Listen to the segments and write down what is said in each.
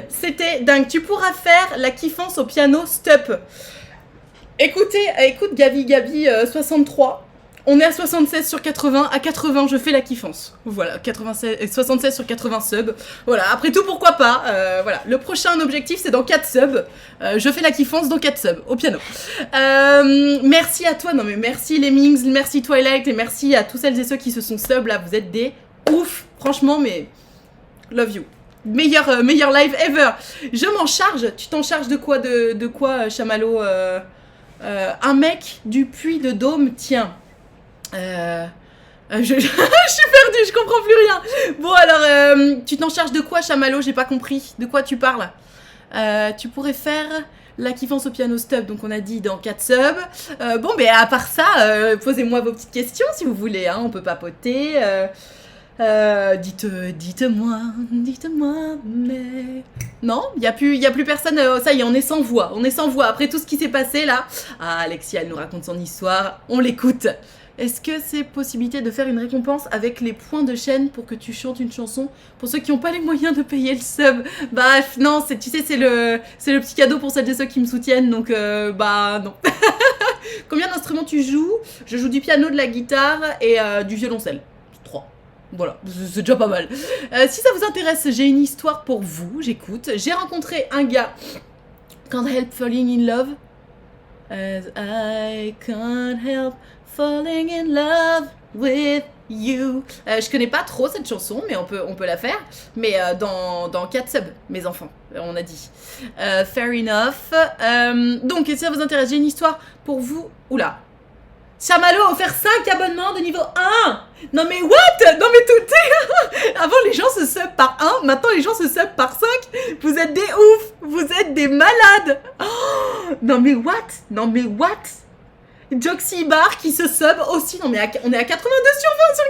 C'était dingue. Tu pourras faire la kiffance au piano stop. Écoute Gabi 63. On est à 76 sur 80. À 80, je fais la kiffance. Voilà, 76 sur 80 subs. Voilà, après tout, pourquoi pas. Voilà, le prochain objectif, c'est dans 4 subs. Je fais la kiffance dans 4 subs, au piano. Merci à toi. Non mais merci Lemmings, merci Twilight, et merci à tous celles et ceux qui se sont subs là. Vous êtes des ouf. Franchement, mais love you. Meilleur live ever. Je m'en charge. Tu t'en charges de quoi, Chamallow un mec du Puy de Dôme, tiens. Je suis perdue, je comprends plus rien. Bon alors, tu t'en charges de quoi, Chamallow? J'ai pas compris. De quoi tu parles? Tu pourrais faire la kiffance au piano stub, donc on a dit dans 4 subs. Bon, mais à part ça, posez-moi vos petites questions si vous voulez, hein, on peut papoter. Dites-moi, mais... Non, y a plus personne, ça y est, on est sans voix, après tout ce qui s'est passé là. Ah, Alexia, elle nous raconte son histoire, on l'écoute. Est-ce que c'est possibilité de faire une récompense avec les points de chaîne pour que tu chantes une chanson pour ceux qui n'ont pas les moyens de payer le sub? Bah non, tu sais, c'est le petit cadeau pour celles et ceux qui me soutiennent, donc bah non. Combien d'instruments tu joues? Je joue du piano, de la guitare et du violoncelle. 3. Voilà, c'est déjà pas mal. Si ça vous intéresse, j'ai une histoire pour vous, j'écoute. J'ai rencontré un gars, Can't Help Falling in Love. As I can't help falling in love with you. Je connais pas trop cette chanson, mais on peut la faire. Mais dans 4 subs, mes enfants, on a dit. Fair enough. Donc, si ça vous intéresse, j'ai une histoire pour vous. Oula. Chamallow a offert 5 abonnements de niveau 1. Non mais what? Non mais tout. Avant les gens se sub par 1, maintenant les gens se sub par 5. Vous êtes des ouf. Vous êtes des malades. Oh, non mais what? Joxy Bar qui se sub aussi. Non mais on est à 82 sur 20 sur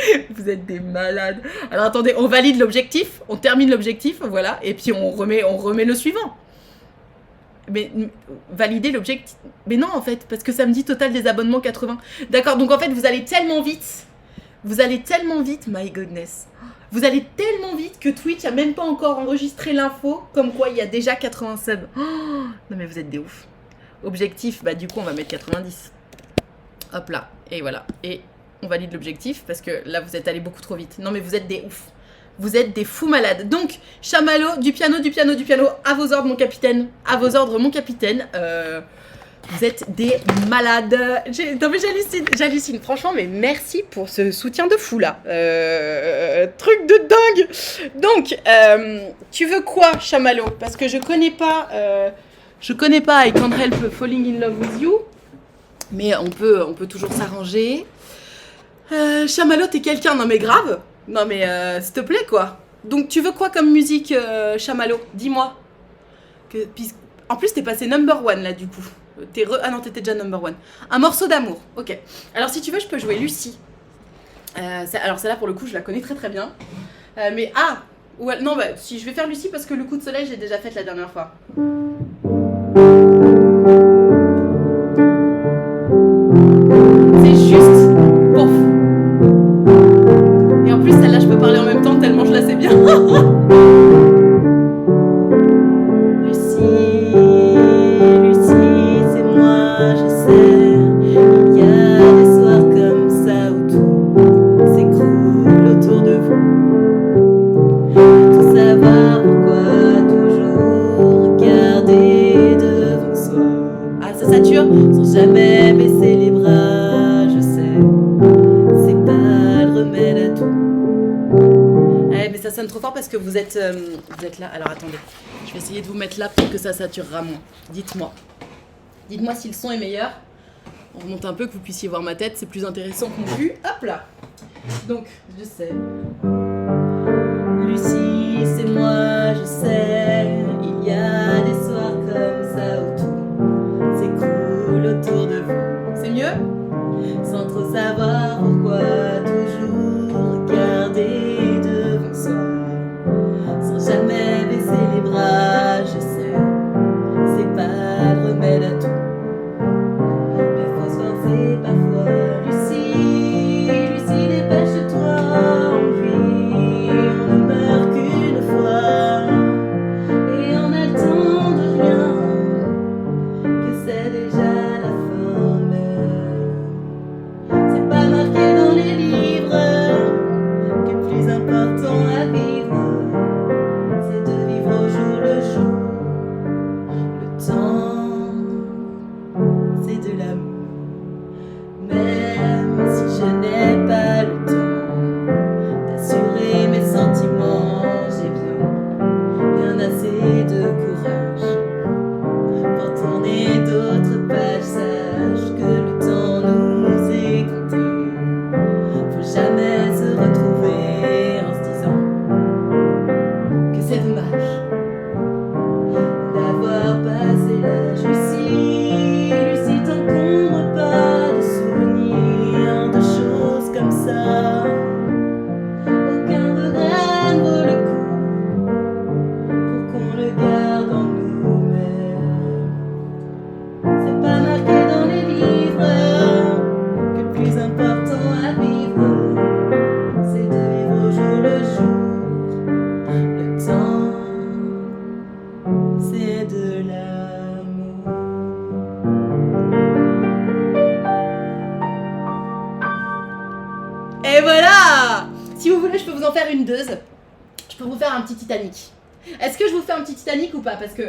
80. Vous êtes des malades. Alors attendez, on valide l'objectif. On termine l'objectif, voilà. Et puis on remet le suivant. Mais valider l'objectif. Mais non en fait, parce que ça me dit total des abonnements 80. D'accord, donc en fait vous allez tellement vite, my goodness. Vous allez tellement vite que Twitch a même pas encore enregistré l'info, comme quoi il y a déjà 80 subs. Oh, non mais vous êtes des ouf. Objectif, bah du coup on va mettre 90. Hop là, et voilà. Et on valide l'objectif, parce que là vous êtes allé beaucoup trop vite. Non mais vous êtes des ouf. Vous êtes des fous malades. Donc, Chamallow, du piano. À vos ordres, mon capitaine. Vous êtes des malades. Non mais j'hallucine. Franchement, mais merci pour ce soutien de fou là. Truc de dingue. Donc, tu veux quoi, Chamallow? Parce que je connais pas I Can't Help Falling in Love with You. Mais on peut toujours s'arranger. Chamallow, t'es quelqu'un, non mais grave. Non mais s'il te plaît quoi. Donc tu veux quoi comme musique, Chamallow? Dis-moi. En plus t'es passé number 1 là du coup. Ah non, t'étais déjà number 1. Un morceau d'amour, ok. Alors si tu veux je peux jouer Lucie. Alors celle-là pour le coup je la connais très très bien. Mais non bah si je vais faire Lucie parce que le coup de soleil j'ai déjà fait la dernière fois. C'est juste pour... Et en plus celle-là je peux parler en même temps tellement je la sais bien. Lucie, c'est moi, je sais. Il y a des soirs comme ça où tout s'écroule autour de vous. Tout savoir pourquoi toujours regarder devant soi. Ah ça sature sans jamais baisser les bras, je sais. C'est pas le remède à tout. Mais ça sonne trop fort parce que vous êtes là. Alors attendez, je vais essayer de vous mettre là pour que ça saturera moins. Dites-moi si le son est meilleur. On remonte un peu que vous puissiez voir ma tête, c'est plus intéressant que mon vue. Hop là. Donc, je sais. Lucie, c'est moi, je sais. Il y a des soirs comme ça où tout s'écroule autour de vous. C'est mieux? Sans trop savoir pourquoi toujours regarder devant soi. Sans jamais baisser les bras, je sais. C'est pas le remède à tout. Mais faut se forcer parfois. Lucie, dépêche-toi, envie. baroudeuse, je peux vous faire un petit Titanic. Est-ce que je vous fais un petit Titanic ou pas? Parce que...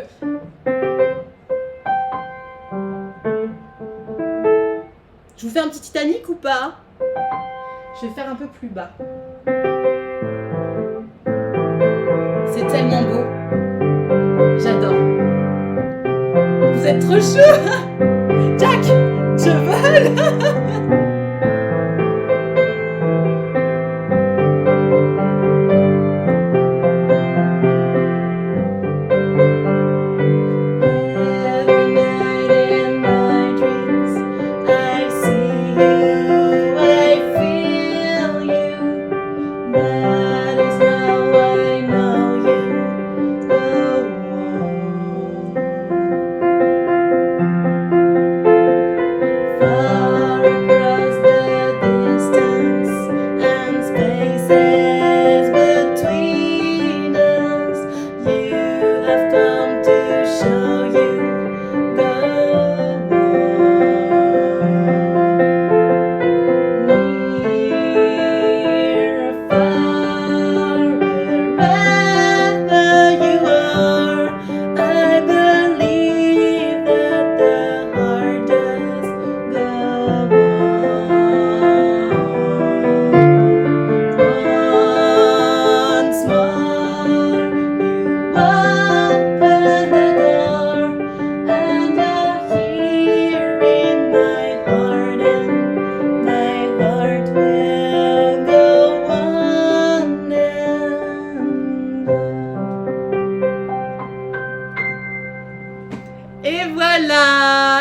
Je vous fais un petit Titanic ou pas? Je vais faire un peu plus bas. C'est tellement beau. J'adore. Vous êtes trop chaud. Jack, je vole.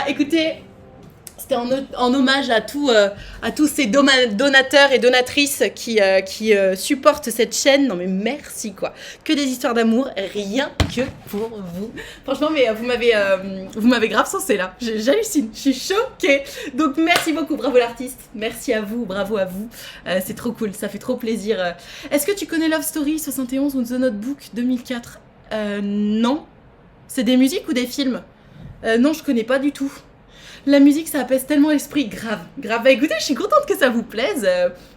Écoutez, c'était en hommage à tous ces donateurs et donatrices qui supportent cette chaîne. Non mais merci quoi. Que des histoires d'amour, rien que pour vous. Franchement, mais vous m'avez grave sensé là. J'hallucine, je suis choquée. Donc merci beaucoup, bravo l'artiste. Merci à vous, bravo à vous. C'est trop cool, ça fait trop plaisir. Est-ce que tu connais Love Story 71 ou The Notebook 2004 ? Non. C'est des musiques ou des films ? Non, je connais pas du tout. La musique, ça apaise tellement l'esprit. Grave. Bah écoutez, je suis contente que ça vous plaise.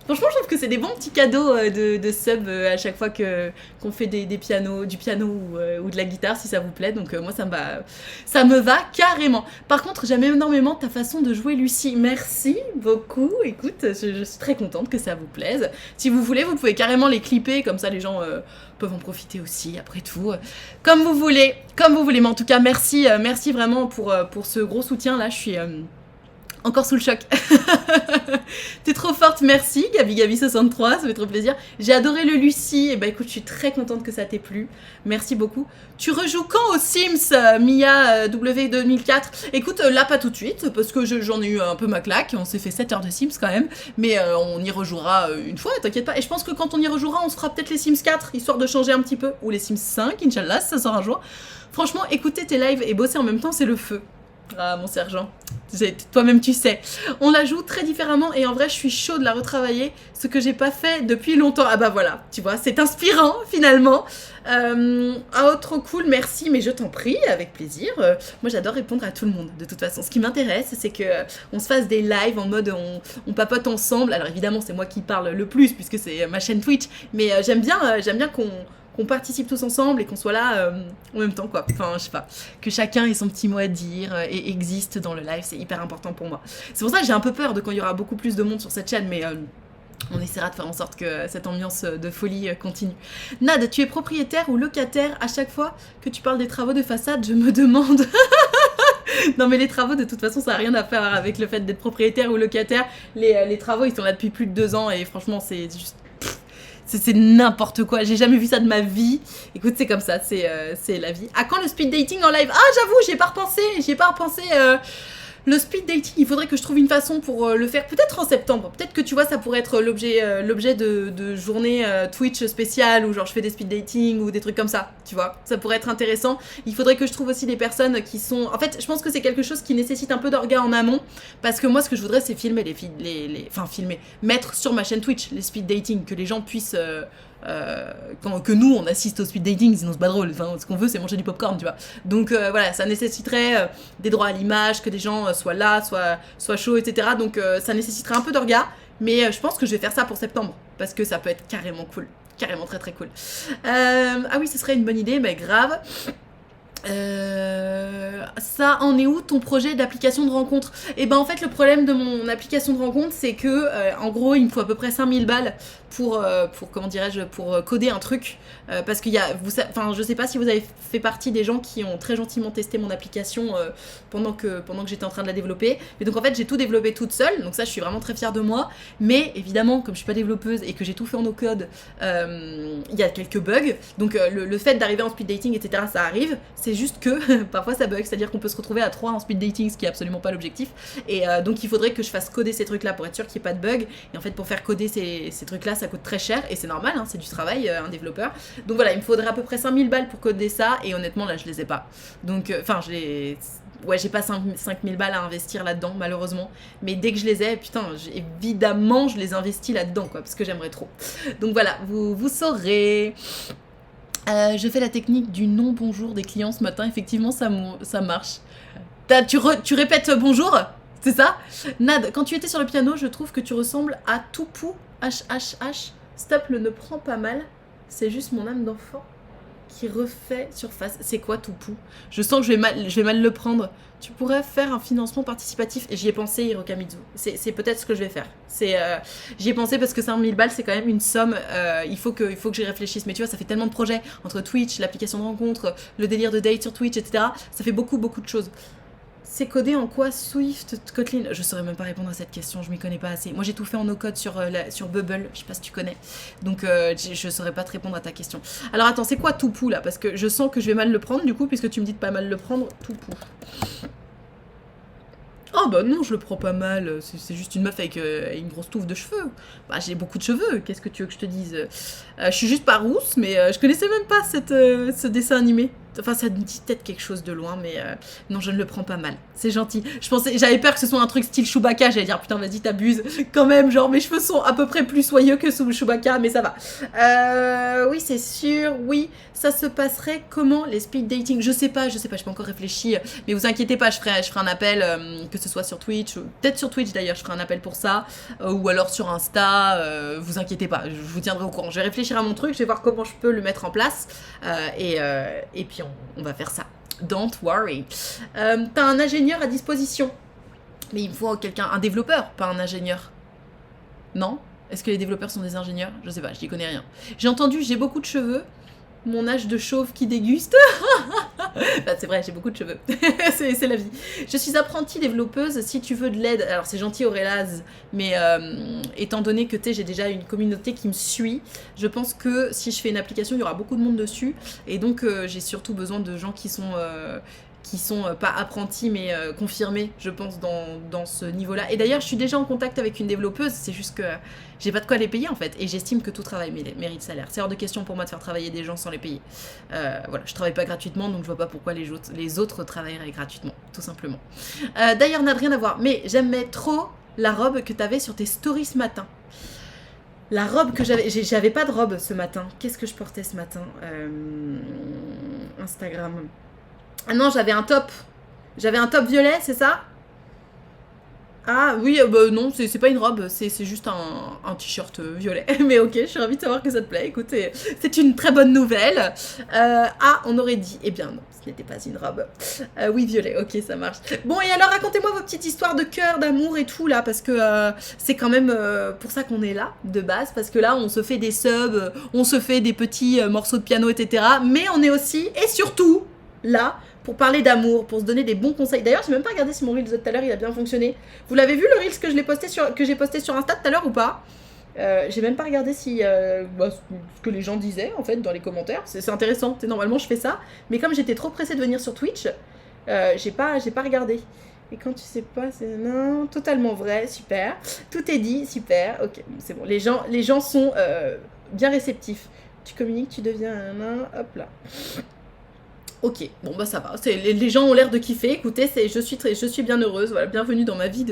Franchement, je trouve que c'est des bons petits cadeaux de sub à chaque fois qu'on fait du piano ou de la guitare, si ça vous plaît. Donc moi, ça me va carrément. Par contre, j'aime énormément ta façon de jouer, Lucie. Merci beaucoup. Écoute, je suis très contente que ça vous plaise. Si vous voulez, vous pouvez carrément les clipper. Comme ça, les gens peuvent en profiter aussi, après tout. Comme vous voulez. Mais en tout cas, merci vraiment pour ce gros soutien. Là, je suis... encore sous le choc. T'es trop forte, merci Gabi63, ça fait trop plaisir. J'ai adoré le Lucie, et bah écoute, je suis très contente que ça t'ait plu. Merci beaucoup. Tu rejoues quand aux Sims, Mia W2004? Écoute, là pas tout de suite, parce que j'en ai eu un peu ma claque, on s'est fait 7 heures de Sims quand même, mais on y rejouera une fois, t'inquiète pas. Et je pense que quand on y rejouera, on se fera peut-être les Sims 4, histoire de changer un petit peu, ou les Sims 5, Inch'Allah, ça sort un jour. Franchement, écouter tes lives et bosser en même temps, c'est le feu. Ah mon sergent, toi-même tu sais. On la joue très différemment et en vrai je suis chaud de la retravailler, ce que j'ai pas fait depuis longtemps. Ah bah voilà, tu vois, c'est inspirant finalement. Trop cool, merci, mais je t'en prie, avec plaisir. Moi j'adore répondre à tout le monde de toute façon. Ce qui m'intéresse c'est que on se fasse des lives en mode on papote ensemble. Alors évidemment c'est moi qui parle le plus puisque c'est ma chaîne Twitch, mais j'aime bien qu'on participe tous ensemble et qu'on soit là en même temps quoi. Enfin je sais pas, que chacun ait son petit mot à dire et existe dans le live, c'est hyper important pour moi. C'est pour ça que j'ai un peu peur de quand il y aura beaucoup plus de monde sur cette chaîne, mais on essaiera de faire en sorte que cette ambiance de folie continue. Nad, tu es propriétaire ou locataire? À chaque fois que tu parles des travaux de façade, je me demande... Non mais les travaux de toute façon ça n'a rien à faire avec le fait d'être propriétaire ou locataire. Les travaux ils sont là depuis plus de 2 ans et franchement c'est juste... C'est n'importe quoi, j'ai jamais vu ça de ma vie. Écoute, c'est comme ça, c'est la vie. À quand le speed dating en live? Ah, j'avoue, j'y ai pas repensé. Le speed dating, il faudrait que je trouve une façon pour le faire, peut-être en septembre. Peut-être que tu vois, ça pourrait être l'objet de journée Twitch spéciale où genre je fais des speed dating ou des trucs comme ça, tu vois. Ça pourrait être intéressant. Il faudrait que je trouve aussi des personnes qui sont... En fait, je pense que c'est quelque chose qui nécessite un peu d'orga en amont parce que moi, ce que je voudrais, c'est filmer mettre sur ma chaîne Twitch les speed dating, que les gens puissent... que nous on assiste au speed dating, sinon c'est pas drôle, enfin, ce qu'on veut c'est manger du popcorn, tu vois. Donc voilà, ça nécessiterait des droits à l'image, que des gens soient là, soient chauds, etc. Donc ça nécessiterait un peu d'orga, mais je pense que je vais faire ça pour septembre, parce que ça peut être carrément cool. carrément très très cool. Ah oui, ce serait une bonne idée, mais grave. Ça en est où ton projet d'application de rencontre? Et ben en fait le problème de mon application de rencontre c'est que en gros il me faut à peu près 5000 balles pour comment dirais-je, pour coder un truc parce qu'il y a, enfin je sais pas si vous avez fait partie des gens qui ont très gentiment testé mon application pendant que j'étais en train de la développer, mais donc en fait j'ai tout développé toute seule, donc ça je suis vraiment très fière de moi, mais évidemment comme je suis pas développeuse et que j'ai tout fait en no code, il y a quelques bugs, donc le fait d'arriver en speed dating etc ça arrive, c'est juste que parfois ça bug, c'est-à-dire qu'on peut se retrouver à 3 en speed dating, ce qui est absolument pas l'objectif, et donc il faudrait que je fasse coder ces trucs là pour être sûr qu'il n'y ait pas de bug, et en fait pour faire coder ces trucs là ça coûte très cher, et c'est normal, hein, c'est du travail, un développeur, donc voilà, il me faudrait à peu près 5000 balles pour coder ça, et honnêtement là je les ai pas, donc enfin j'ai pas 5000 balles à investir là-dedans malheureusement, mais dès que je les ai, putain, évidemment je les investis là-dedans quoi, parce que j'aimerais trop, donc voilà, vous saurez. Je fais la technique du non bonjour des clients ce matin, effectivement ça marche. Tu répètes bonjour, c'est ça? Nad, quand tu étais sur le piano, je trouve que tu ressembles à Toupou, HHH. Stop, le ne prend pas mal, c'est juste mon âme d'enfant qui refait surface. C'est quoi Toupou? Je sens que je vais mal le prendre. Tu pourrais faire un financement participatif. Et j'y ai pensé, Hirokamitsu. C'est peut-être ce que je vais faire. J'y ai pensé parce que 5000 balles, c'est quand même une somme. Il faut que j'y réfléchisse. Mais tu vois, ça fait tellement de projets. Entre Twitch, l'application de rencontre, le délire de date sur Twitch, etc. Ça fait beaucoup de choses. C'est codé en quoi Swift, Kotlin? Je saurais même pas répondre à cette question, je m'y connais pas assez. Moi j'ai tout fait en no-code sur Bubble, je sais pas si tu connais. Donc je saurais pas te répondre à ta question. Alors attends, c'est quoi Toupou là? Parce que je sens que je vais mal le prendre du coup, puisque tu me dis de pas mal le prendre. Toupou. Oh bah non, je le prends pas mal, c'est juste une meuf avec une grosse touffe de cheveux. Bah j'ai beaucoup de cheveux, qu'est-ce que tu veux que je te dise? Je suis juste pas rousse, mais je connaissais même pas ce dessin animé. Enfin ça me dit peut-être quelque chose de loin, mais non je ne le prends pas mal, c'est gentil. J'avais peur que ce soit un truc style Chewbacca, j'allais dire putain vas-y t'abuses, quand même, genre mes cheveux sont à peu près plus soyeux que sous Chewbacca, mais ça va. Oui c'est sûr, oui, ça se passerait comment les speed dating? Je sais pas, j'ai pas encore réfléchi, mais vous inquiétez pas, je ferai un appel, que ce soit sur Twitch, peut-être sur Twitch d'ailleurs, je ferai un appel pour ça, ou alors sur Insta, vous inquiétez pas, je vous tiendrai au courant. Je vais réfléchir à mon truc, je vais voir comment je peux le mettre en place, et puis on va faire ça. Don't worry. T'as un ingénieur à disposition. Mais il me faut un développeur, pas un ingénieur. Non? Est-ce que les développeurs sont des ingénieurs? Je sais pas, je n'y connais rien. J'ai entendu, j'ai beaucoup de cheveux. Mon âge de chauve qui déguste. Bah, c'est vrai, j'ai beaucoup de cheveux. c'est la vie. Je suis apprentie développeuse. Si tu veux de l'aide, alors c'est gentil Aurélaz, mais étant donné que j'ai déjà une communauté qui me suit, je pense que si je fais une application, il y aura beaucoup de monde dessus. Et donc j'ai surtout besoin de gens qui sont pas apprentis mais confirmés, je pense, dans ce niveau-là. Et d'ailleurs, je suis déjà en contact avec une développeuse, c'est juste que j'ai pas de quoi les payer en fait, et j'estime que tout travail mérite salaire. C'est hors de question pour moi de faire travailler des gens sans les payer. Voilà, je travaille pas gratuitement, donc je vois pas pourquoi les autres travailleraient gratuitement, tout simplement. D'ailleurs, n'a rien à voir, mais j'aimais trop la robe que t'avais sur tes stories ce matin. La robe que j'avais pas de robe ce matin. Qu'est-ce que je portais ce matin? Instagram. Ah non, j'avais un top. J'avais un top violet, c'est ça? Ah oui, bah non, c'est pas une robe, c'est juste un t-shirt violet. Mais ok, je suis ravie de savoir que ça te plaît. Écoutez, c'est une très bonne nouvelle. Ah, on aurait dit. Eh bien non, ce n'était pas une robe. Oui, violet, ok, ça marche. Bon, et alors racontez-moi vos petites histoires de cœur, d'amour et tout là, parce que c'est quand même pour ça qu'on est là, de base, parce que là, on se fait des subs, on se fait des petits morceaux de piano, etc. Mais on est aussi, et surtout, là, pour parler d'amour, pour se donner des bons conseils. D'ailleurs, j'ai même pas regardé si mon Reels de tout à l'heure, il a bien fonctionné. Vous l'avez vu, le Reels que j'ai posté sur Insta tout à l'heure ou pas? J'ai même pas regardé si ce que les gens disaient, en fait, dans les commentaires. C'est intéressant. Normalement, je fais ça. Mais comme j'étais trop pressée de venir sur Twitch, j'ai pas regardé. Et quand tu sais pas, c'est non, totalement vrai, super. Tout est dit, super. Ok, c'est bon. Les gens sont bien réceptifs. Tu communiques, tu deviens un hop là. Ok, bon bah ça va, les gens ont l'air de kiffer, écoutez, je suis bien heureuse, voilà, bienvenue dans ma vie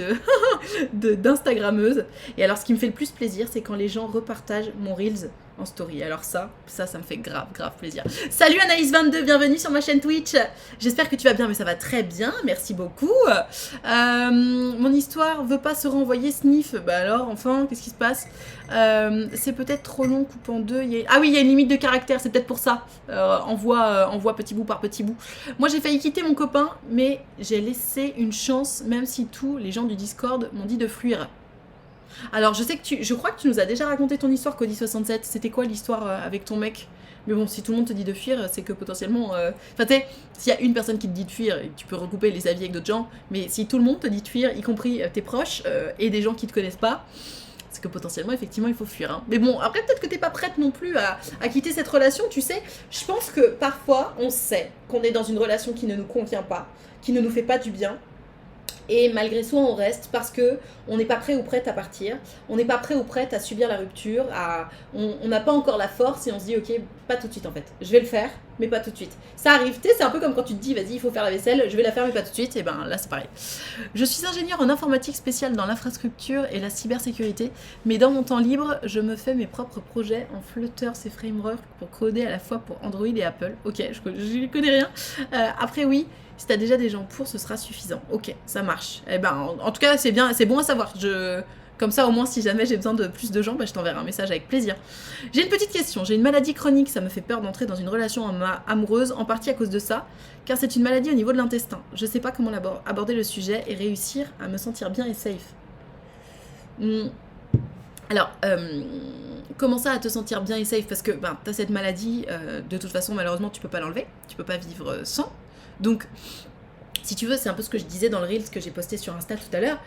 d'instagrammeuse. Et alors ce qui me fait le plus plaisir, c'est quand les gens repartagent mon Reels en story. Alors ça me fait grave plaisir. Salut Anaïs22, bienvenue sur ma chaîne Twitch. J'espère que tu vas bien, mais ça va très bien, merci beaucoup. Mon histoire veut pas se renvoyer Sniff. Bah alors, enfin, qu'est-ce qui se passe? C'est peut-être trop long, coupe en deux. Ah oui, il y a une limite de caractère, c'est peut-être pour ça. Envoie petit bout par petit bout. Moi, j'ai failli quitter mon copain, mais j'ai laissé une chance, même si tous les gens du Discord m'ont dit de fuir. Alors, je crois que tu nous as déjà raconté ton histoire, Cody67. C'était quoi l'histoire avec ton mec? Mais bon, si tout le monde te dit de fuir, c'est que potentiellement... Enfin, tu sais, s'il y a une personne qui te dit de fuir, tu peux recouper les avis avec d'autres gens, mais si tout le monde te dit de fuir, y compris tes proches et des gens qui te connaissent pas, c'est que potentiellement, effectivement, il faut fuir. Hein. Mais bon, après, peut-être que t'es pas prête non plus à quitter cette relation, tu sais. Je pense que parfois, on sait qu'on est dans une relation qui ne nous convient pas, qui ne nous fait pas du bien. Et malgré soi, on reste parce que on n'est pas prêt ou prête à partir, on n'est pas prêt ou prête à subir la rupture, on n'a pas encore la force et on se dit ok, pas tout de suite en fait, je vais le faire, mais pas tout de suite. Ça arrive, tu sais, c'est un peu comme quand tu te dis vas-y, il faut faire la vaisselle, je vais la faire mais pas tout de suite, et ben là c'est pareil. Je suis ingénieure en informatique spéciale dans l'infrastructure et la cybersécurité, mais dans mon temps libre, je me fais mes propres projets en Flutter et Framework pour coder à la fois pour Android et Apple. Ok, je connais rien. Après oui, si t'as déjà des gens pour, ce sera suffisant. Ok, ça marche. Eh ben, en tout cas, c'est bien, c'est bon à savoir. Comme ça, au moins, si jamais j'ai besoin de plus de gens, bah, je t'enverrai un message avec plaisir. J'ai une petite question. J'ai une maladie chronique. Ça me fait peur d'entrer dans une relation amoureuse, en partie à cause de ça, car c'est une maladie au niveau de l'intestin. Je sais pas comment aborder le sujet et réussir à me sentir bien et safe. Alors, comment ça à te sentir bien et safe? Parce que ben, t'as cette maladie, de toute façon, malheureusement, tu peux pas l'enlever. Tu peux pas vivre sans. Donc, si tu veux, c'est un peu ce que je disais dans le Reels que j'ai posté sur Insta tout à l'heure.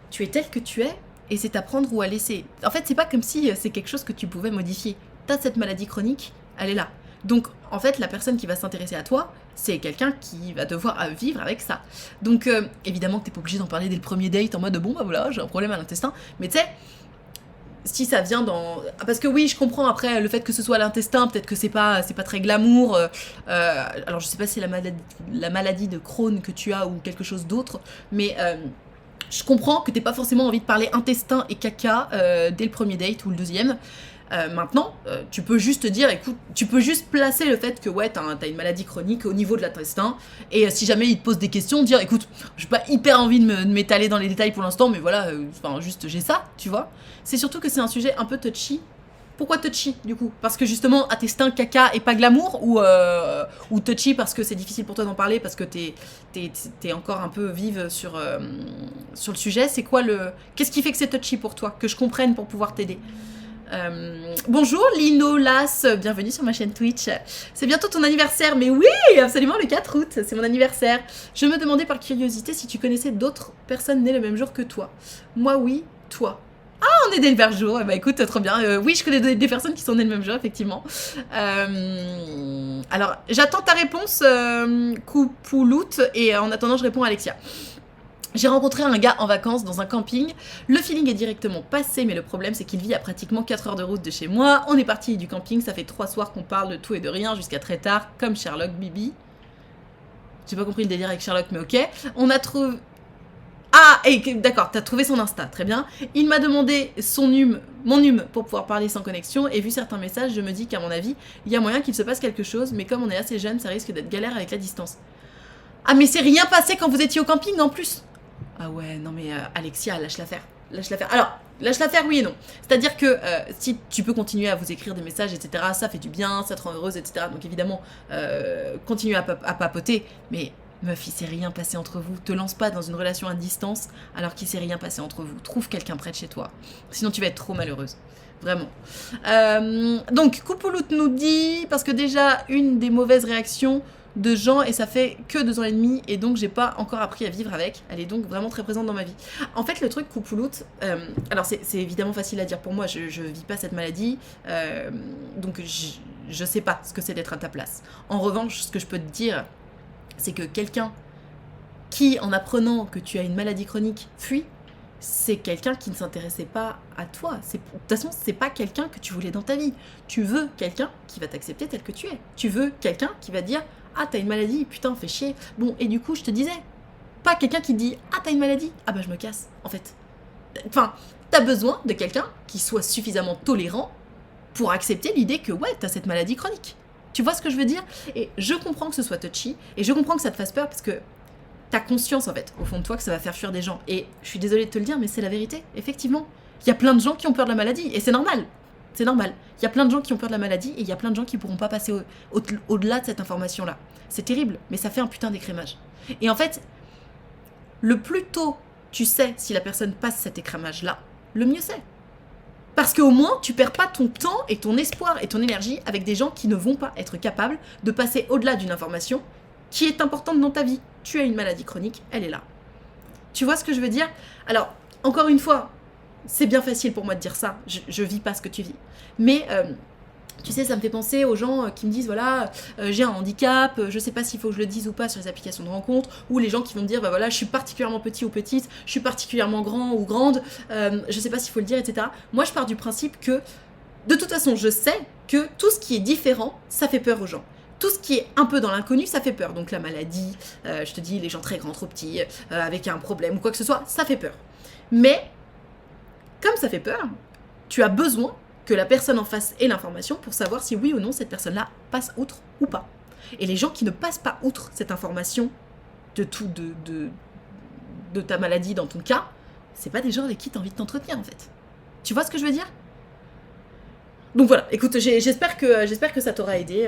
Tu es tel que tu es, et c'est à prendre ou à laisser. En fait, c'est pas comme si c'est quelque chose que tu pouvais modifier. T'as cette maladie chronique, elle est là. Donc, en fait, la personne qui va s'intéresser à toi, c'est quelqu'un qui va devoir vivre avec ça. Donc, évidemment que t'es pas obligé d'en parler dès le premier date en mode bon, bah voilà, j'ai un problème à l'intestin. Mais tu sais, si ça vient dans... Parce que oui, je comprends après le fait que ce soit l'intestin, peut-être que c'est pas très glamour. Alors je sais pas si c'est la maladie de Crohn que tu as ou quelque chose d'autre, mais je comprends que t'aies pas forcément envie de parler intestin et caca dès le premier date ou le deuxième. Maintenant, tu peux juste te dire, écoute, tu peux juste placer le fait que ouais, t'as une maladie chronique au niveau de l'intestin, et si jamais il te pose des questions, dire, écoute, j'ai pas hyper envie de m'étaler dans les détails pour l'instant, mais voilà, enfin juste j'ai ça, tu vois. C'est surtout que c'est un sujet un peu touchy. Pourquoi touchy du coup? Parce que justement, intestin, caca et pas glamour, ou touchy parce que c'est difficile pour toi d'en parler, parce que t'es encore un peu vive sur le sujet. C'est quoi Qu'est-ce qui fait que c'est touchy pour toi? Que je comprenne pour pouvoir t'aider. Bonjour Lino Las, bienvenue sur ma chaîne Twitch. C'est bientôt ton anniversaire, mais oui, absolument, le 4 août, c'est mon anniversaire. Je me demandais par curiosité si tu connaissais d'autres personnes nées le même jour que toi. Moi oui, toi. Ah, on est des verts jours, bah écoute, trop bien. Oui, je connais des personnes qui sont nées le même jour, effectivement. Alors, j'attends ta réponse, Coupouloute, et en attendant, je réponds à Alexia. J'ai rencontré un gars en vacances dans un camping, le feeling est directement passé, mais le problème c'est qu'il vit à pratiquement 4 heures de route de chez moi. On est parti du camping, ça fait 3 soirs qu'on parle de tout et de rien jusqu'à très tard, comme Sherlock Bibi. J'ai pas compris le délire avec Sherlock, mais ok. On a trouvé... Ah, d'accord, t'as trouvé son Insta, très bien. Il m'a demandé mon num pour pouvoir parler sans connexion, et vu certains messages, je me dis qu'à mon avis, il y a moyen qu'il se passe quelque chose, mais comme on est assez jeune, ça risque d'être galère avec la distance. Ah mais c'est rien passé quand vous étiez au camping en plus. Ah ouais, non mais Alexia, lâche l'affaire. Lâche l'affaire. Alors, lâche l'affaire, oui et non. C'est-à-dire que si tu peux continuer à vous écrire des messages, etc., ça fait du bien, ça te rend heureuse, etc. Donc évidemment, continue à papoter, mais meuf, il s'est rien passé entre vous. Te lance pas dans une relation à distance alors qu'il s'est rien passé entre vous. Trouve quelqu'un près de chez toi. Sinon tu vas être trop malheureuse. Vraiment. Donc, Coupouloute nous dit, parce que déjà, une des mauvaises réactions de gens, et ça fait que 2 ans et demi, et donc j'ai pas encore appris à vivre avec. Elle est donc vraiment très présente dans ma vie. En fait, le truc Coupouloute, alors c'est évidemment facile à dire pour moi, je vis pas cette maladie, donc je sais pas ce que c'est d'être à ta place. En revanche, ce que je peux te dire, c'est que quelqu'un qui, en apprenant que tu as une maladie chronique, fuit, c'est quelqu'un qui ne s'intéressait pas à toi. De toute façon, c'est pas quelqu'un que tu voulais dans ta vie. Tu veux quelqu'un qui va t'accepter tel que tu es. Tu veux quelqu'un qui va dire « Ah, t'as une maladie, putain, fais chier. » Bon, et du coup, je te disais, pas quelqu'un qui dit « Ah, t'as une maladie. Ah bah, je me casse. » En fait, enfin, t'as besoin de quelqu'un qui soit suffisamment tolérant pour accepter l'idée que ouais, t'as cette maladie chronique. Tu vois ce que je veux dire? Et je comprends que ce soit touchy, et je comprends que ça te fasse peur, parce que t'as conscience, en fait, au fond de toi, que ça va faire fuir des gens. Et je suis désolée de te le dire, mais c'est la vérité, effectivement. Il y a plein de gens qui ont peur de la maladie, et c'est normal. C'est normal. Il y a plein de gens qui ont peur de la maladie, et il y a plein de gens qui pourront pas passer au-delà de cette information-là. C'est terrible, mais ça fait un putain d'écrémage. Et en fait, le plus tôt tu sais si la personne passe cet écrémage-là, le mieux c'est. Parce qu'au moins, tu perds pas ton temps et ton espoir et ton énergie avec des gens qui ne vont pas être capables de passer au-delà d'une information qui est importante dans ta vie. Tu as une maladie chronique, elle est là. Tu vois ce que je veux dire? Alors, encore une fois, c'est bien facile pour moi de dire ça. Je vis pas ce que tu vis. Mais, tu sais, ça me fait penser aux gens qui me disent, voilà, j'ai un handicap, je sais pas s'il faut que je le dise ou pas sur les applications de rencontres, ou les gens qui vont me dire, bah voilà, je suis particulièrement petit ou petite, je suis particulièrement grand ou grande, je sais pas s'il faut le dire, etc. Moi, je pars du principe que, de toute façon, je sais que tout ce qui est différent, ça fait peur aux gens. Tout ce qui est un peu dans l'inconnu, ça fait peur. Donc la maladie, je te dis, les gens très grands, trop petits, avec un problème ou quoi que ce soit, ça fait peur. Mais, comme ça fait peur, tu as besoin que la personne en face ait l'information pour savoir si oui ou non cette personne-là passe outre ou pas. Et les gens qui ne passent pas outre cette information de ta maladie dans ton cas, c'est pas des gens avec qui tu as envie de t'entretenir en fait. Tu vois ce que je veux dire? Donc voilà, écoute, j'espère que ça t'aura aidé,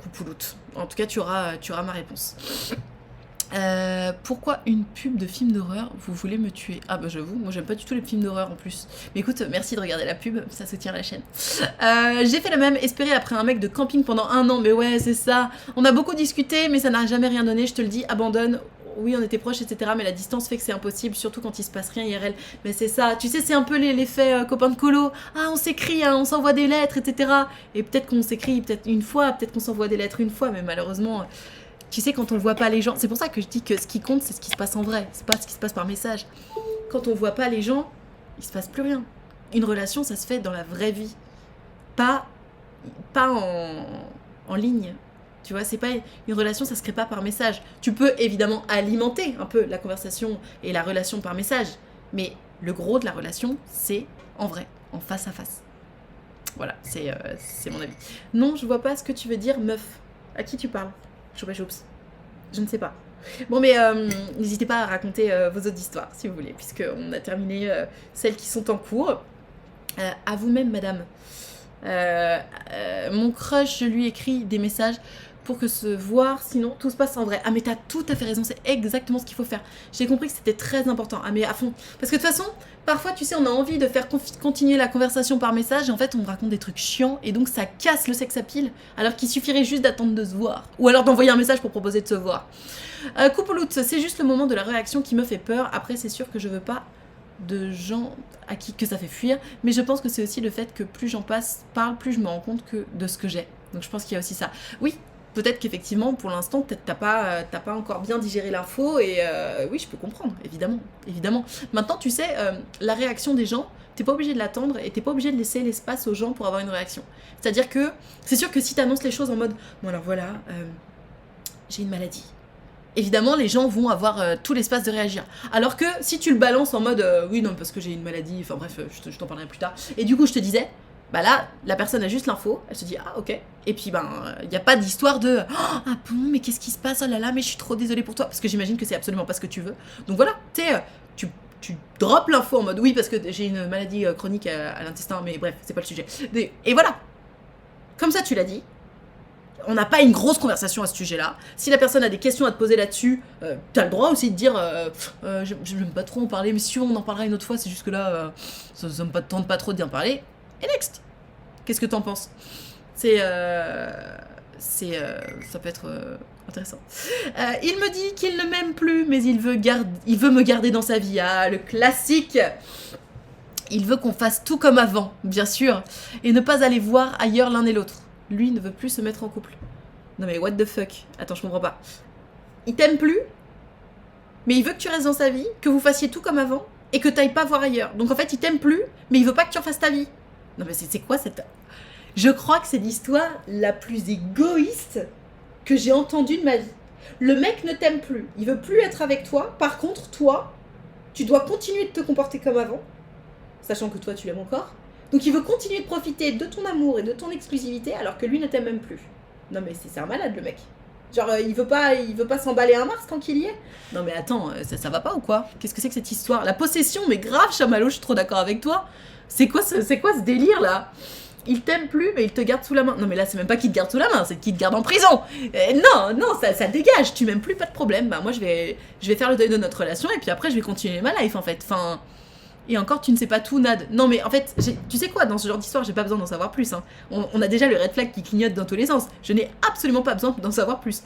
Coupouloute. En tout cas, tu auras ma réponse. Pourquoi une pub de film d'horreur? Vous voulez me tuer? Ah bah j'avoue, moi j'aime pas du tout les films d'horreur en plus. Mais écoute, merci de regarder la pub, ça soutient la chaîne. J'ai fait la même, espérer après un mec de camping pendant 1 an, mais ouais c'est ça. On a beaucoup discuté, mais ça n'a jamais rien donné, je te le dis, abandonne. Oui, on était proches, etc. Mais la distance fait que c'est impossible, surtout quand il se passe rien IRL. Mais c'est ça, tu sais, c'est un peu l'effet copain de colo. Ah, on s'écrit, hein, on s'envoie des lettres, etc. Et peut-être qu'on s'écrit peut-être une fois, peut-être qu'on s'envoie des lettres une fois, mais malheureusement... Tu sais, quand on voit pas les gens, c'est pour ça que je dis que ce qui compte, c'est ce qui se passe en vrai, c'est pas ce qui se passe par message. Quand on voit pas les gens, il se passe plus rien. Une relation, ça se fait dans la vraie vie, pas en ligne. Tu vois, c'est pas une relation, ça se crée pas par message. Tu peux évidemment alimenter un peu la conversation et la relation par message, mais le gros de la relation, c'est en vrai, en face à face. Voilà, c'est mon avis. Non, je vois pas ce que tu veux dire, meuf. À qui tu parles? Choupa-choups. Je ne sais pas. Bon, mais n'hésitez pas à raconter vos autres histoires, si vous voulez, puisqu'on a terminé celles qui sont en cours. À vous-même, madame. Mon crush, je lui écris des messages pour que se voir, sinon tout se passe en vrai. Ah mais t'as tout à fait raison, c'est exactement ce qu'il faut faire. J'ai compris que c'était très important, ah mais à fond. Parce que de toute façon, parfois tu sais, on a envie de faire continuer la conversation par message et en fait on raconte des trucs chiants et donc ça casse le sex appeal alors qu'il suffirait juste d'attendre de se voir. Ou alors d'envoyer un message pour proposer de se voir. Coupouloute, c'est juste le moment de la réaction qui me fait peur. Après c'est sûr que je veux pas de gens à qui que ça fait fuir, mais je pense que c'est aussi le fait que plus j'en parle, plus je me rends compte que de ce que j'ai. Donc je pense qu'il y a aussi ça. Oui, peut-être qu'effectivement, pour l'instant, peut-être t'as pas encore bien digéré l'info, et oui, je peux comprendre, évidemment, évidemment. Maintenant, tu sais, la réaction des gens, t'es pas obligé de l'attendre, et t'es pas obligé de laisser l'espace aux gens pour avoir une réaction. C'est-à-dire que, c'est sûr que si t'annonces les choses en mode, bon alors voilà, j'ai une maladie, évidemment, les gens vont avoir tout l'espace de réagir. Alors que si tu le balances en mode oui, non, parce que j'ai une maladie, enfin bref, je t'en parlerai plus tard. Et du coup, je te disais, bah là, la personne a juste l'info, elle se dit ah ok. Et puis ben, il n'y a pas d'histoire de ah bon, mais qu'est-ce qui se passe, oh là là, mais je suis trop désolée pour toi, parce que j'imagine que c'est absolument pas ce que tu veux. Donc voilà, tu drops l'info en mode oui, parce que j'ai une maladie chronique à l'intestin, mais bref, c'est pas le sujet. Et voilà, comme ça tu l'as dit. On n'a pas une grosse conversation à ce sujet-là. Si la personne a des questions à te poser là-dessus, t'as le droit aussi de dire je n'aime pas trop en parler, mais si tu veux, on en parlera une autre fois, c'est juste que là, ça me tente pas trop d'y en parler. Et next! Qu'est-ce que t'en penses? Ça peut être intéressant. Il me dit qu'il ne m'aime plus, mais il veut me garder dans sa vie. Ah, le classique! Il veut qu'on fasse tout comme avant, bien sûr, et ne pas aller voir ailleurs l'un et l'autre. Lui ne veut plus se mettre en couple. Non mais what the fuck? Attends, je comprends pas. Il t'aime plus, mais il veut que tu restes dans sa vie, que vous fassiez tout comme avant, et que t'ailles pas voir ailleurs. Donc en fait, il t'aime plus, mais il veut pas que tu refasses ta vie. Non mais c'est quoi cette... Je crois que c'est l'histoire la plus égoïste que j'ai entendue de ma vie. Le mec ne t'aime plus, il veut plus être avec toi. Par contre, toi, tu dois continuer de te comporter comme avant, sachant que toi, tu l'aimes encore. Donc il veut continuer de profiter de ton amour et de ton exclusivité alors que lui ne t'aime même plus. Non mais c'est un malade le mec. Genre il veut pas s'emballer un mars tant qu'il y est. Non mais attends, ça va pas ou quoi? Qu'est-ce que c'est que cette histoire? La possession, mais grave Chamallow, je suis trop d'accord avec toi. C'est quoi ce délire là? Il t'aime plus, mais il te garde sous la main. Non, mais là, c'est même pas qu'il te garde sous la main, c'est qu'il te garde en prison. Non, ça dégage. Tu m'aimes plus, pas de problème. Bah, moi, je vais faire le deuil de notre relation et puis après, je vais continuer ma life, en fait. Enfin. Et encore, tu ne sais pas tout, Nad. Non, mais en fait, tu sais quoi, dans ce genre d'histoire, j'ai pas besoin d'en savoir plus. Hein. On a déjà le red flag qui clignote dans tous les sens. Je n'ai absolument pas besoin d'en savoir plus.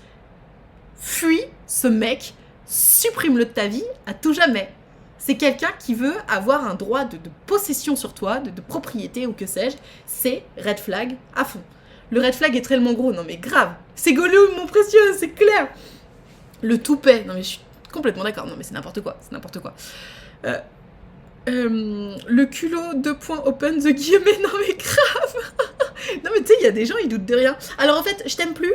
Fuis ce mec, supprime-le de ta vie à tout jamais. C'est quelqu'un qui veut avoir un droit de possession sur toi, de propriété ou que sais-je. C'est red flag à fond. Le red flag est tellement gros, non mais grave. C'est Gollum, mon précieux, c'est clair. Le toupet, non mais je suis complètement d'accord. Non mais c'est n'importe quoi, c'est n'importe quoi. Le culot, 2 points, open the guillemets, non mais grave. Non mais tu sais, il y a des gens, ils doutent de rien. Alors en fait, je t'aime plus,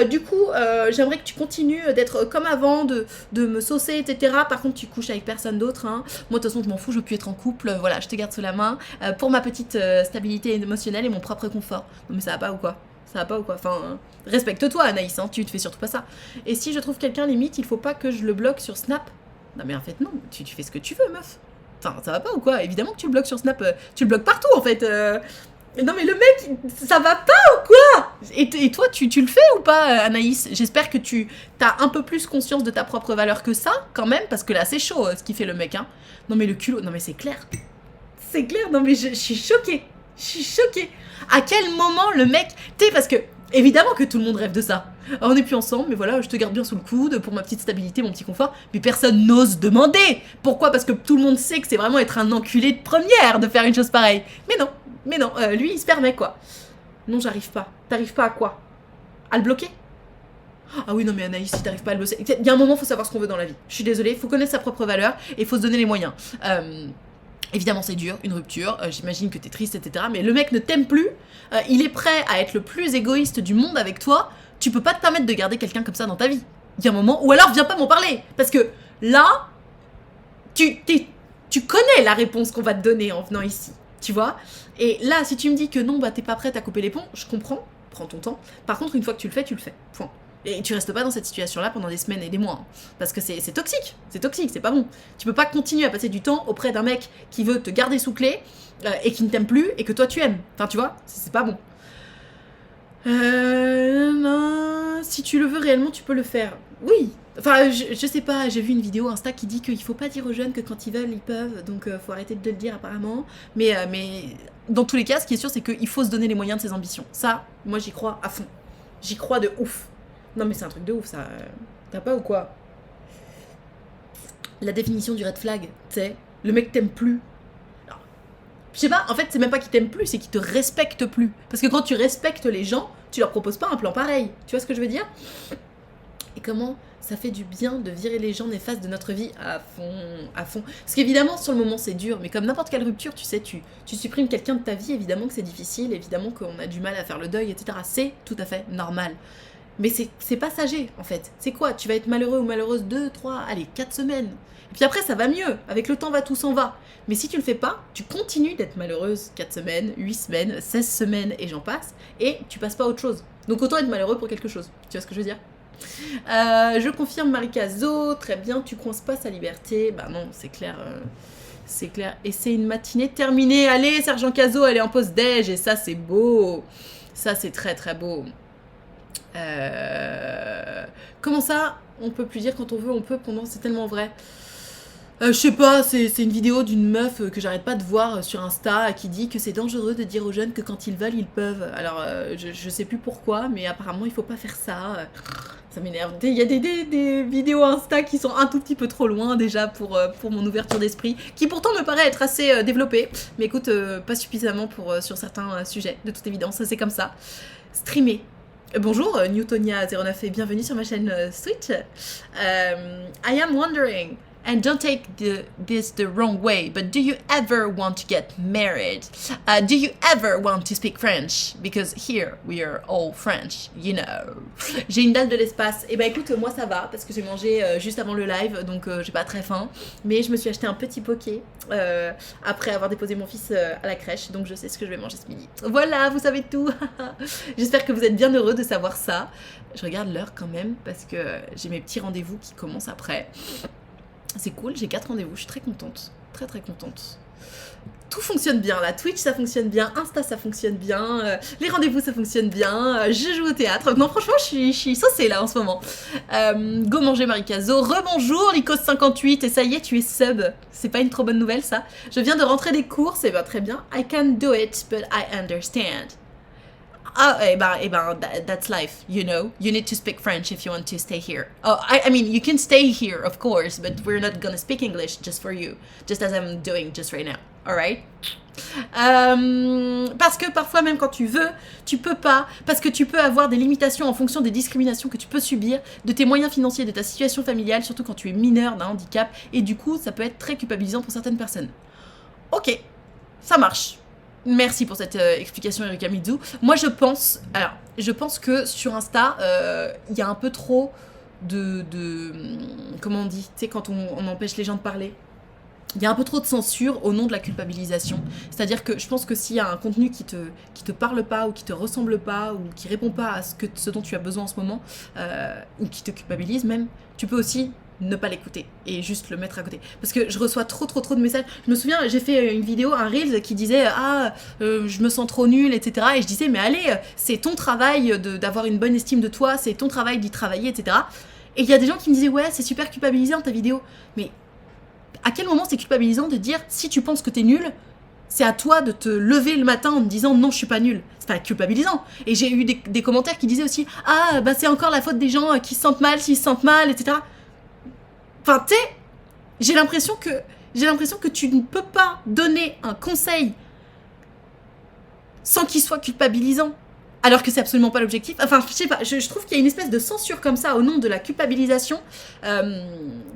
du coup, j'aimerais que tu continues d'être comme avant, de me saucer, etc. Par contre, tu couches avec personne d'autre, hein. Moi, de toute façon, je m'en fous, je veux plus être en couple, voilà, je te garde sous la main, pour ma petite stabilité émotionnelle et mon propre confort. Non mais ça va pas ou quoi? Ça va pas ou quoi? Enfin, respecte-toi, Anaïs, hein, tu te fais surtout pas ça. Et si je trouve quelqu'un limite, il faut pas que je le bloque sur Snap. Non mais en fait, non, tu fais ce que tu veux, meuf. Enfin, ça va pas ou quoi? Évidemment que tu le bloques sur Snap, tu le bloques partout, en fait. Non mais le mec, ça va pas ou quoi? Et toi, tu le fais ou pas, Anaïs? J'espère que tu as un peu plus conscience de ta propre valeur que ça, quand même, parce que là, c'est chaud, ce qu'il fait le mec, hein. Non mais le culot, non mais c'est clair. C'est clair, non mais je suis choquée. Je suis choquée. À quel moment le mec... Tu sais, parce que, évidemment que tout le monde rêve de ça. Alors, on n'est plus ensemble, mais voilà, je te garde bien sous le coude pour ma petite stabilité, mon petit confort. Mais personne n'ose demander. Pourquoi? Parce que tout le monde sait que c'est vraiment être un enculé de première de faire une chose pareille. Mais non, lui, il se permet, quoi. Non, j'arrive pas. T'arrives pas à quoi? À le bloquer? Ah oui, non, mais Anaïs, si t'arrives pas à le bloquer... Il y a un moment, faut savoir ce qu'on veut dans la vie. Je suis désolée, faut connaître sa propre valeur et faut se donner les moyens. Évidemment, c'est dur, une rupture, j'imagine que t'es triste, etc. Mais le mec ne t'aime plus, il est prêt à être le plus égoïste du monde avec toi. Tu peux pas te permettre de garder quelqu'un comme ça dans ta vie. Il y a un moment, ou alors viens pas m'en parler. Parce que là, tu connais la réponse qu'on va te donner en venant ici. Tu vois? Et là, si tu me dis que non, bah t'es pas prête à couper les ponts, je comprends, prends ton temps. Par contre, une fois que tu le fais, point. Et tu restes pas dans cette situation-là pendant des semaines et des mois. Hein. Parce que c'est toxique, c'est pas bon. Tu peux pas continuer à passer du temps auprès d'un mec qui veut te garder sous clé et qui ne t'aime plus et que toi tu aimes. Enfin, tu vois, c'est pas bon. Non, si tu le veux réellement, tu peux le faire. Oui. Enfin, je sais pas, j'ai vu une vidéo Insta qui dit qu'il faut pas dire aux jeunes que quand ils veulent, ils peuvent. Donc, faut arrêter de le dire apparemment. Mais dans tous les cas, ce qui est sûr, c'est qu'il faut se donner les moyens de ses ambitions. Ça, moi, j'y crois à fond. J'y crois de ouf. Non mais c'est un truc de ouf ça. T'as pas ou quoi? La définition du red flag, tu sais, le mec t'aime plus. Alors, je sais pas, en fait c'est même pas qu'il t'aime plus, c'est qu'il te respecte plus. Parce que quand tu respectes les gens, tu leur proposes pas un plan pareil. Tu vois ce que je veux dire? Et comment ça fait du bien de virer les gens néfastes de notre vie à fond. Parce qu'évidemment sur le moment c'est dur, mais comme n'importe quelle rupture, tu sais, tu supprimes quelqu'un de ta vie, évidemment que c'est difficile, évidemment qu'on a du mal à faire le deuil, etc. C'est tout à fait normal. Mais c'est passager, en fait. C'est quoi? Tu vas être malheureux ou malheureuse 2, 3, allez, 4 semaines. Et puis après, ça va mieux. Avec le temps, tout s'en va. Mais si tu le fais pas, tu continues d'être malheureuse 4 semaines, 8 semaines, 16 semaines, et j'en passe. Et tu passes pas à autre chose. Donc autant être malheureux pour quelque chose. Tu vois ce que je veux dire? Je confirme, Marikazo. Très bien, tu coinces pas sa liberté. Bah non, c'est clair. C'est clair. Et c'est une matinée terminée. Allez, Sergent Caso, elle est en pause déj. Et ça, c'est beau. Ça, c'est très, très beau. Comment ça? On peut plus dire quand on veut, on peut pendant, c'est tellement vrai. Je sais pas, c'est une vidéo d'une meuf que j'arrête pas de voir sur Insta qui dit que c'est dangereux de dire aux jeunes que quand ils veulent, ils peuvent. Alors, je sais plus pourquoi, mais apparemment, il faut pas faire ça. Ça m'énerve. Il y a des vidéos Insta qui sont un tout petit peu trop loin déjà pour mon ouverture d'esprit, qui pourtant me paraît être assez développée, mais écoute, pas suffisamment sur certains sujets, de toute évidence, c'est comme ça. Streamer. Bonjour, Newtonia09 et bienvenue sur ma chaîne Switch. I am wondering, And don't take this the wrong way, but do you ever want to get married? Do you ever want to speak French? Because here we are all French, you know. J'ai une dalle de l'espace. Et bah écoute, moi ça va, parce que j'ai mangé juste avant le live, donc j'ai pas très faim. Mais je me suis acheté un petit poké après avoir déposé mon fils à la crèche, donc je sais ce que je vais manger ce midi. Voilà, vous savez tout. J'espère que vous êtes bien heureux de savoir ça. Je regarde l'heure quand même, parce que j'ai mes petits rendez-vous qui commencent après. C'est cool, j'ai 4 rendez-vous, je suis très contente. Très très contente. Tout fonctionne bien, la Twitch ça fonctionne bien, Insta ça fonctionne bien, les rendez-vous ça fonctionne bien, je joue au théâtre. Non franchement je suis saucée là en ce moment. Go manger Marikazo, rebonjour Lycos58 et ça y est tu es sub. C'est pas une trop bonne nouvelle ça. Je viens de rentrer des cours, c'est bien très bien. I can do it but I understand. Ah, that's life, you know. You need to speak French if you want to stay here. Oh, I mean, you can stay here, of course, but we're not gonna speak English just for you, just as I'm doing just right now, alright? Parce que parfois, même quand tu veux, tu peux pas, parce que tu peux avoir des limitations en fonction des discriminations que tu peux subir, de tes moyens financiers, de ta situation familiale, surtout quand tu es mineur d'un handicap, et du coup, ça peut être très culpabilisant pour certaines personnes. Ok, ça marche. Merci pour cette explication, Erika Mizu. Moi, je pense que sur Insta, il y a un peu trop de comment on dit, tu sais, quand on empêche les gens de parler. Il y a un peu trop de censure au nom de la culpabilisation. C'est-à-dire que je pense que s'il y a un contenu qui te parle pas, ou qui te ressemble pas, ou qui répond pas à ce dont tu as besoin en ce moment, ou qui te culpabilise même, tu peux aussi ne pas l'écouter et juste le mettre à côté. Parce que je reçois trop de messages. Je me souviens, j'ai fait une vidéo, un Reels qui disait je me sens trop nulle, etc. Et je disais mais allez, c'est ton travail d'avoir une bonne estime de toi, c'est ton travail d'y travailler, etc. Et il y a des gens qui me disaient ouais c'est super culpabilisant ta vidéo. Mais à quel moment c'est culpabilisant de dire si tu penses que t'es nul, c'est à toi de te lever le matin en te disant non je suis pas nulle. C'est pas culpabilisant. Et j'ai eu des commentaires qui disaient aussi c'est encore la faute des gens qui se sentent mal s'ils se sentent mal, etc. Enfin, tu sais, j'ai l'impression que tu ne peux pas donner un conseil sans qu'il soit culpabilisant, alors que c'est absolument pas l'objectif. Enfin, je sais pas, je trouve qu'il y a une espèce de censure comme ça au nom de la culpabilisation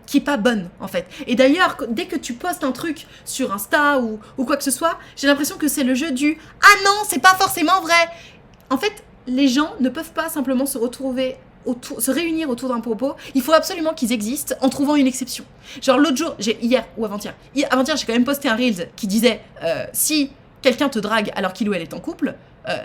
qui est pas bonne, en fait. Et d'ailleurs, dès que tu postes un truc sur Insta ou quoi que ce soit, j'ai l'impression que c'est le jeu du « Ah non, c'est pas forcément vrai !» En fait, les gens ne peuvent pas simplement se réunir autour d'un propos, il faut absolument qu'ils existent en trouvant une exception. Genre l'autre jour, hier ou avant-hier, j'ai quand même posté un Reels qui disait si quelqu'un te drague alors qu'il ou elle est en couple,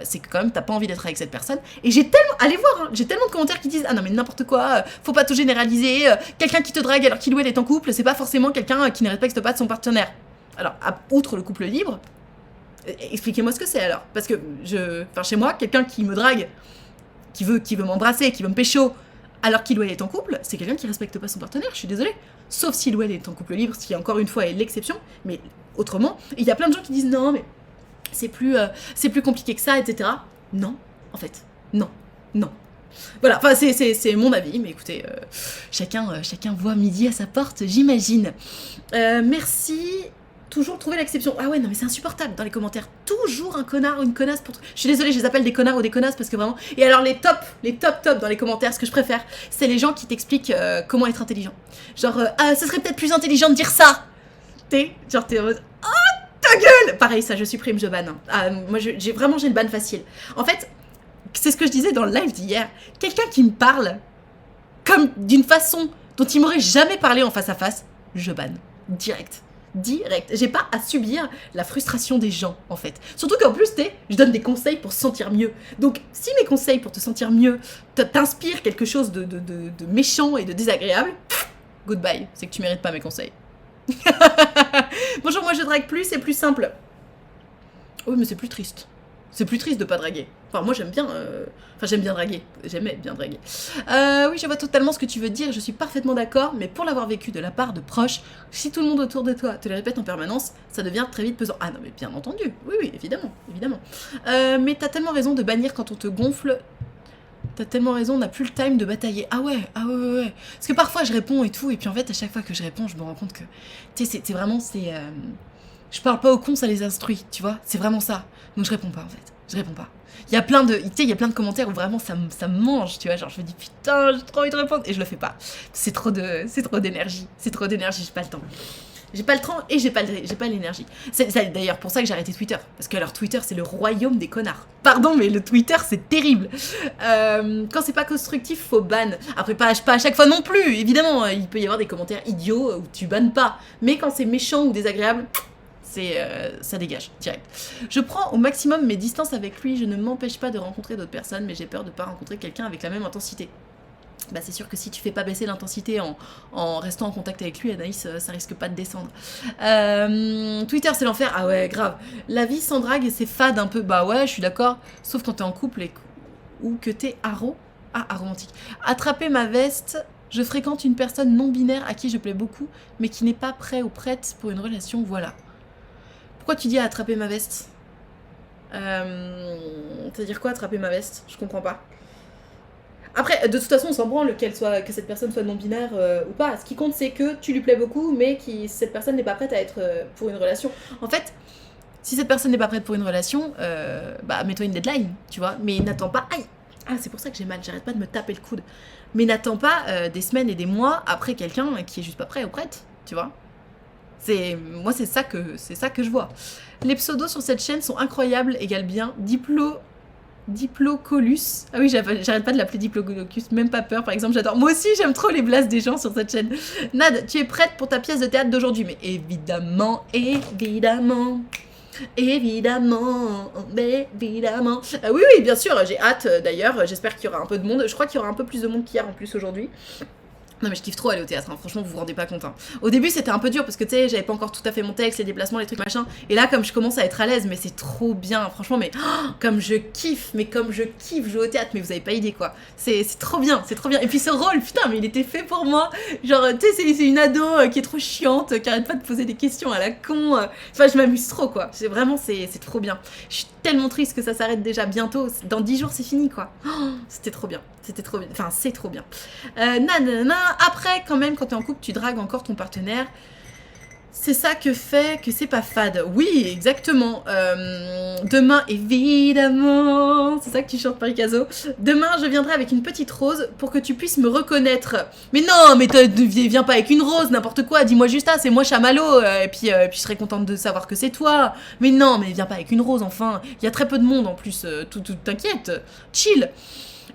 c'est que quand même t'as pas envie d'être avec cette personne. Et j'ai tellement de commentaires qui disent ah non mais n'importe quoi, faut pas tout généraliser, quelqu'un qui te drague alors qu'il ou elle est en couple, c'est pas forcément quelqu'un qui ne respecte pas de son partenaire. Alors, outre le couple libre, expliquez-moi ce que c'est alors. Parce que chez moi, quelqu'un qui me drague, qui veut m'embrasser, qui veut me pécho, alors qu'il ou elle est en couple, c'est quelqu'un qui respecte pas son partenaire, je suis désolée. Sauf si ou elle est en couple libre, ce qui encore une fois est l'exception, mais autrement, il y a plein de gens qui disent non, mais c'est plus compliqué que ça, etc. Non, en fait, non. Voilà, enfin c'est mon avis, mais écoutez, chacun voit midi à sa porte, j'imagine. Merci. Toujours trouver l'exception. Ah ouais, non mais c'est insupportable dans les commentaires. Toujours un connard ou une connasse pour... Je suis désolée, je les appelle des connards ou des connasses parce que vraiment... Et alors les top dans les commentaires, ce que je préfère, c'est les gens qui t'expliquent comment être intelligent. Genre, ce serait peut-être plus intelligent de dire ça. T'es en mode... Oh, ta gueule. Pareil, ça, je supprime, je banne. Moi, j'ai le ban facile. En fait, c'est ce que je disais dans le live d'hier. Quelqu'un qui me parle comme d'une façon dont il m'aurait jamais parlé en face à face, je banne. Direct. J'ai pas à subir la frustration des gens en fait. Surtout qu'en plus je donne des conseils pour se sentir mieux. Donc si mes conseils pour te sentir mieux t'inspirent quelque chose de méchant et de désagréable, goodbye, c'est que tu mérites pas mes conseils. Bonjour, moi je drague plus, c'est plus simple. Oui mais c'est plus triste. C'est plus triste de pas draguer. Enfin, moi j'aime bien. J'aime bien draguer. J'aimais bien draguer. Oui, je vois totalement ce que tu veux dire. Je suis parfaitement d'accord. Mais pour l'avoir vécu de la part de proches, si tout le monde autour de toi te le répète en permanence, ça devient très vite pesant. Ah non, mais bien entendu. Oui, évidemment. Mais t'as tellement raison de bannir quand on te gonfle. T'as tellement raison, on n'a plus le time de batailler. Ah ouais. Parce que parfois je réponds et tout. Et puis en fait, à chaque fois que je réponds, je me rends compte que. Tu sais, c'est vraiment. Je parle pas aux cons, ça les instruit, tu vois. C'est vraiment ça. Donc je réponds pas en fait. Je réponds pas. Il y a plein de, tu sais, il y a plein de commentaires où vraiment ça me mange, tu vois, genre je me dis putain, j'ai trop envie de répondre et je le fais pas. C'est trop d'énergie, j'ai pas le temps. J'ai pas le temps et j'ai pas l'énergie. C'est d'ailleurs pour ça que j'ai arrêté Twitter. Parce que alors Twitter, c'est le royaume des connards. Pardon, mais le Twitter, c'est terrible. Quand c'est pas constructif, faut ban. Après, pas à chaque fois non plus. Évidemment, il peut y avoir des commentaires idiots où tu bannes pas. Mais quand c'est méchant ou désagréable, ça dégage, direct. Je prends au maximum mes distances avec lui. Je ne m'empêche pas de rencontrer d'autres personnes, mais j'ai peur de pas rencontrer quelqu'un avec la même intensité. Bah c'est sûr que si tu fais pas baisser l'intensité en restant en contact avec lui, Anaïs, ça risque pas de descendre. Twitter, c'est l'enfer. Ah ouais, grave. La vie sans drague, c'est fade un peu. Bah ouais, je suis d'accord. Sauf quand t'es en couple ou que t'es aromantique. Attraper ma veste. Je fréquente une personne non binaire à qui je plais beaucoup, mais qui n'est pas prêt ou prête pour une relation, voilà. Pourquoi tu dis attraper ma veste? C'est-à-dire quoi, attraper ma veste? Je comprends pas. Après, de toute façon, on s'en branle que cette personne soit non-binaire ou pas. Ce qui compte, c'est que tu lui plais beaucoup, mais cette personne n'est pas prête à être pour une relation. En fait, si cette personne n'est pas prête pour une relation, bah mets-toi une deadline, tu vois. Mais n'attends pas... Aïe! Ah, c'est pour ça que j'ai mal, j'arrête pas de me taper le coude. Mais n'attends pas des semaines et des mois après quelqu'un qui est juste pas prêt ou prête, tu vois. Moi, c'est ça que je vois. Les pseudos sur cette chaîne sont incroyables, égale bien Diplocolus. Ah oui, j'arrête pas de l'appeler Diplocolus, même pas peur, par exemple, j'adore. Moi aussi, j'aime trop les blasts des gens sur cette chaîne. Nad, tu es prête pour ta pièce de théâtre d'aujourd'hui? Mais évidemment. Oui, bien sûr, j'ai hâte d'ailleurs. J'espère qu'il y aura un peu de monde. Je crois qu'il y aura un peu plus de monde qu'hier en plus aujourd'hui. Non mais je kiffe trop aller au théâtre, hein. Franchement vous vous rendez pas compte. Hein. Au début c'était un peu dur parce que tu sais j'avais pas encore tout à fait mon texte, les déplacements, les trucs machin. Et là comme je commence à être à l'aise, mais c'est trop bien, franchement mais comme je kiffe jouer au théâtre, mais vous avez pas idée quoi. C'est trop bien, c'est trop bien. Et puis ce rôle, putain mais il était fait pour moi. Genre tu sais c'est une ado qui est trop chiante, qui arrête pas de poser des questions à la con. Enfin je m'amuse trop quoi. C'est trop bien. Je suis tellement triste que ça s'arrête déjà bientôt. Dans 10 jours c'est fini quoi. C'était trop bien. Enfin, c'est trop bien. Après, quand même, quand t'es en couple, tu dragues encore ton partenaire. C'est ça que fait que c'est pas fade. Oui, exactement. Demain, évidemment. C'est ça que tu chantes, Paris-Caso. Demain, je viendrai avec une petite rose pour que tu puisses me reconnaître. Mais non, mais viens pas avec une rose, n'importe quoi. Dis-moi juste, c'est moi Chamallow. Et puis je serais contente de savoir que c'est toi. Mais non, mais viens pas avec une rose, enfin. Il y a très peu de monde en plus. T'inquiète. Chill.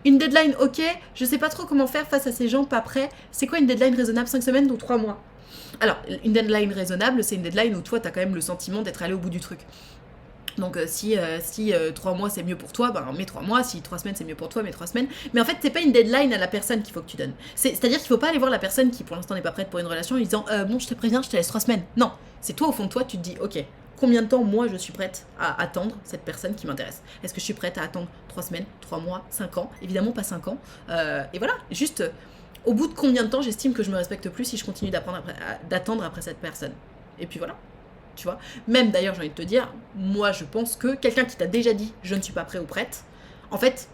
Une deadline, ok, je sais pas trop comment faire face à ces gens pas prêts. C'est quoi une deadline raisonnable? 5 semaines ou 3 mois? Alors, une deadline raisonnable, c'est une deadline où toi, t'as quand même le sentiment d'être allé au bout du truc. Donc si 3 mois c'est mieux pour toi, ben mets 3 mois, si 3 semaines c'est mieux pour toi, mets 3 semaines. Mais en fait, c'est pas une deadline à la personne qu'il faut que tu donnes. C'est-à-dire qu'il faut pas aller voir la personne qui pour l'instant n'est pas prête pour une relation en lui disant bon, je te préviens, je te laisse 3 semaines. Non, c'est toi au fond de toi, tu te dis ok, combien de temps moi je suis prête à attendre cette personne qui m'intéresse? Est-ce que je suis prête à attendre 3 semaines, 3 mois, 5 ans? Évidemment pas 5 ans. Et voilà, juste au bout de combien de temps j'estime que je me respecte plus si je continue d'attendre après cette personne? Et puis voilà. Tu vois, même d'ailleurs j'ai envie de te dire, moi je pense que quelqu'un qui t'a déjà dit je ne suis pas prêt ou prête, en fait,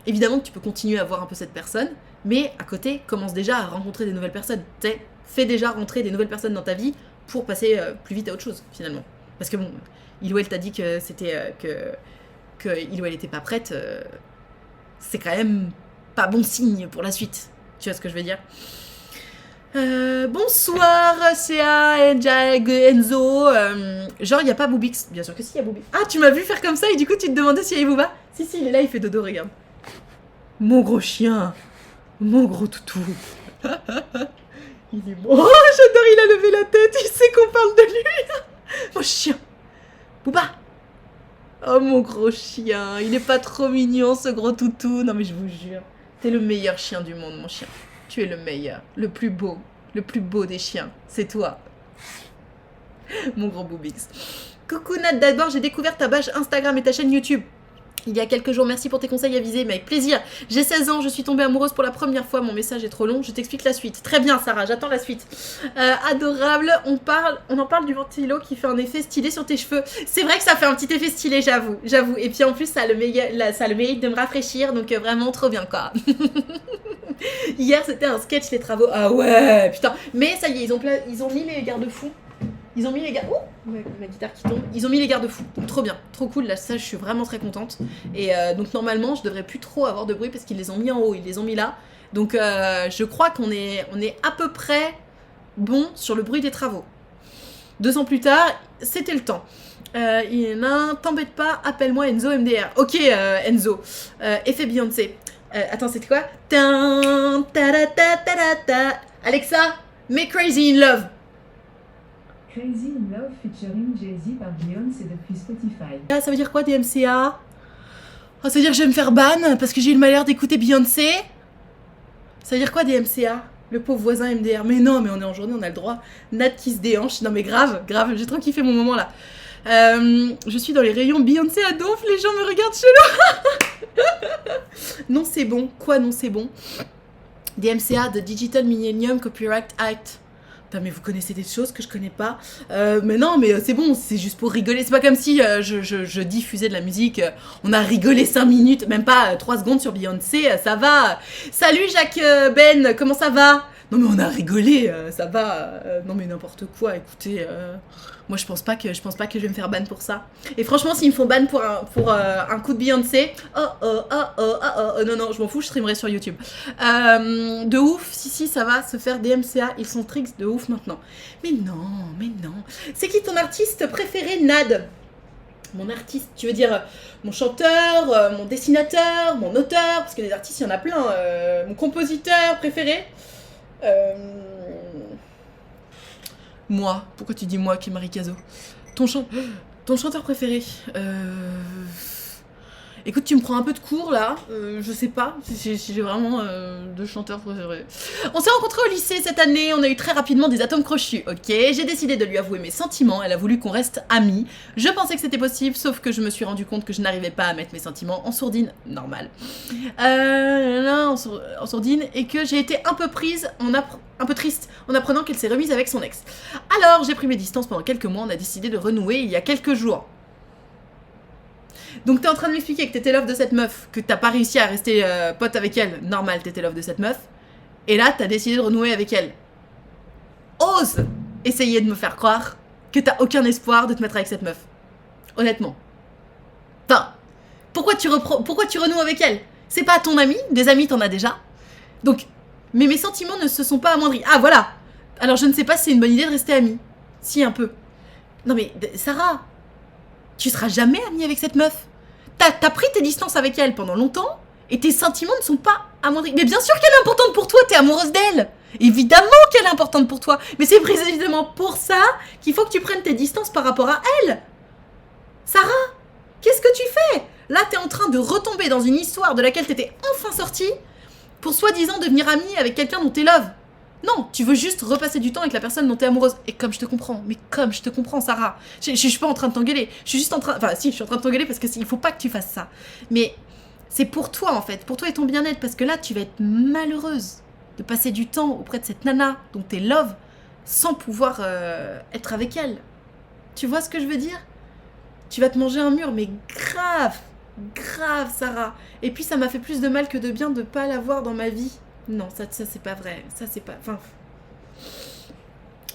évidemment que tu peux continuer à voir un peu cette personne, mais à côté, commence déjà à rencontrer des nouvelles personnes. Tu sais, fais déjà rentrer des nouvelles personnes dans ta vie pour passer plus vite à autre chose finalement. Parce que bon, Ilouel t'a dit que c'était que Ilouel était pas prête, c'est quand même pas bon signe pour la suite. Tu vois ce que je veux dire? Bonsoir Céa, Enzo. Genre, il n'y a pas Boubix. Bien sûr que si, il y a Boubix. Ah, tu m'as vu faire comme ça et du coup, tu te demandais s'il y avait Booba? Si, il est là, il fait dodo, regarde. Mon gros chien. Mon gros toutou. Il est bon. Oh, j'adore, il a levé la tête. Il sait qu'on parle de lui. Mon chien. Booba. Oh, mon gros chien. Il est pas trop mignon, ce gros toutou. Non, mais je vous jure. T'es le meilleur chien du monde, mon chien. Tu es le meilleur, le plus beau des chiens, c'est toi. Mon gros Boubix. Coucou Nat, d'abord j'ai découvert ta page Instagram et ta chaîne YouTube il y a quelques jours, merci pour tes conseils avisés, mais avec plaisir. J'ai 16 ans, je suis tombée amoureuse pour la première fois, mon message est trop long, je t'explique la suite. Très bien Sarah, j'attends la suite. Adorable, on en parle du ventilo qui fait un effet stylé sur tes cheveux. C'est vrai que ça fait un petit effet stylé, j'avoue. Et puis en plus, ça a le mérite de me rafraîchir, donc vraiment trop bien quoi. Hier, c'était un sketch, les travaux. Ah ouais, putain. Mais ça y est, ils ont mis les garde-fous. Ils ont mis les garde... Ouh, ma guitare qui tombe. Ils ont mis les garde-fous. Donc trop bien, trop cool. Là, ça, je suis vraiment très contente. Et donc normalement, je devrais plus trop avoir de bruit parce qu'ils les ont mis en haut, ils les ont mis là. Donc je crois qu'on est à peu près bon sur le bruit des travaux. 2 ans plus tard, c'était le temps. T'embête pas, appelle-moi Enzo MDR. Ok, Enzo. Effet Beyoncé. Attends, c'était quoi? Alexa, mets Crazy in Love. Crazy in Love featuring Jay-Z par Beyoncé depuis Spotify. Ah, ça veut dire quoi, DMCA? Oh, ça veut dire que je vais me faire ban parce que j'ai eu le malheur d'écouter Beyoncé? Ça veut dire quoi, DMCA? Le pauvre voisin MDR. Mais non, mais on est en journée, on a le droit. Nat qui se déhanche. Non mais grave, j'ai trop kiffé mon moment là. Je suis dans les rayons Beyoncé à Donf, les gens me regardent chelou. Non, c'est bon. Quoi, non, c'est bon? DMCA, The Digital Millennium Copyright Act. Putain, mais vous connaissez des choses que je connais pas. Mais non, mais c'est bon, c'est juste pour rigoler. C'est pas comme si je diffusais de la musique. On a rigolé 5 minutes, même pas 3 secondes sur Beyoncé, ça va. Salut Jacques Ben, comment ça va? Non mais on a rigolé, ça va. Non mais n'importe quoi, écoutez. Moi je pense pas que je vais me faire ban pour ça. Et franchement, s'ils me font ban pour un coup de Beyoncé, non, je m'en fous, je streamerai sur YouTube. De ouf, si, ça va se faire DMCA, ils sont tricks de ouf maintenant. Mais non. C'est qui ton artiste préféré, Nad? Mon artiste, tu veux dire mon chanteur, mon dessinateur, mon auteur, parce que les artistes, il y en a plein. Mon compositeur préféré. Moi, pourquoi tu dis moi qui est Marie Cazot? Ton chanteur préféré? Écoute, tu me prends un peu de cours là, je sais pas si j'ai vraiment de chanteurs préférés. On s'est rencontrés au lycée cette année, on a eu très rapidement des atomes crochus, ok? J'ai décidé de lui avouer mes sentiments, elle a voulu qu'on reste amis. Je pensais que c'était possible, sauf que je me suis rendu compte que je n'arrivais pas à mettre mes sentiments en sourdine, normal. En sourdine, et que j'ai été un peu triste en apprenant qu'elle s'est remise avec son ex. Alors, j'ai pris mes distances pendant quelques mois, on a décidé de renouer il y a quelques jours. Donc t'es en train de m'expliquer que t'étais love de cette meuf, que t'as pas réussi à rester pote avec elle, normal, t'étais love de cette meuf, et là t'as décidé de renouer avec elle. Ose essayer de me faire croire que t'as aucun espoir de te mettre avec cette meuf. Honnêtement. Enfin, pourquoi tu renoues avec elle? C'est pas ton amie, des amis t'en as déjà. Donc, mais mes sentiments ne se sont pas amoindris. Ah voilà. Alors je ne sais pas si c'est une bonne idée de rester amie. Si, un peu. Non mais, Sarah, tu seras jamais amie avec cette meuf. T'as pris tes distances avec elle pendant longtemps et tes sentiments ne sont pas amoindris. Mais bien sûr qu'elle est importante pour toi, t'es amoureuse d'elle. Évidemment qu'elle est importante pour toi. Mais c'est précisément pour ça qu'il faut que tu prennes tes distances par rapport à elle. Sarah, qu'est-ce que tu fais? Là, t'es en train de retomber dans une histoire de laquelle t'étais enfin sortie pour soi-disant devenir amie avec quelqu'un dont t'es love. Non, tu veux juste repasser du temps avec la personne dont t'es amoureuse. Et comme je te comprends, Sarah. Je suis pas en train de t'engueuler. Je suis juste en train... Enfin, si, je suis en train de t'engueuler parce qu'il faut pas que tu fasses ça. Mais c'est pour toi, en fait. Pour toi et ton bien-être. Parce que là, tu vas être malheureuse de passer du temps auprès de cette nana dont t'es love sans pouvoir être avec elle. Tu vois ce que je veux dire? Tu vas te manger un mur, mais grave, Sarah. Et puis, ça m'a fait plus de mal que de bien de pas l'avoir dans ma vie. Non, ça c'est pas vrai. Ça c'est pas... Enfin...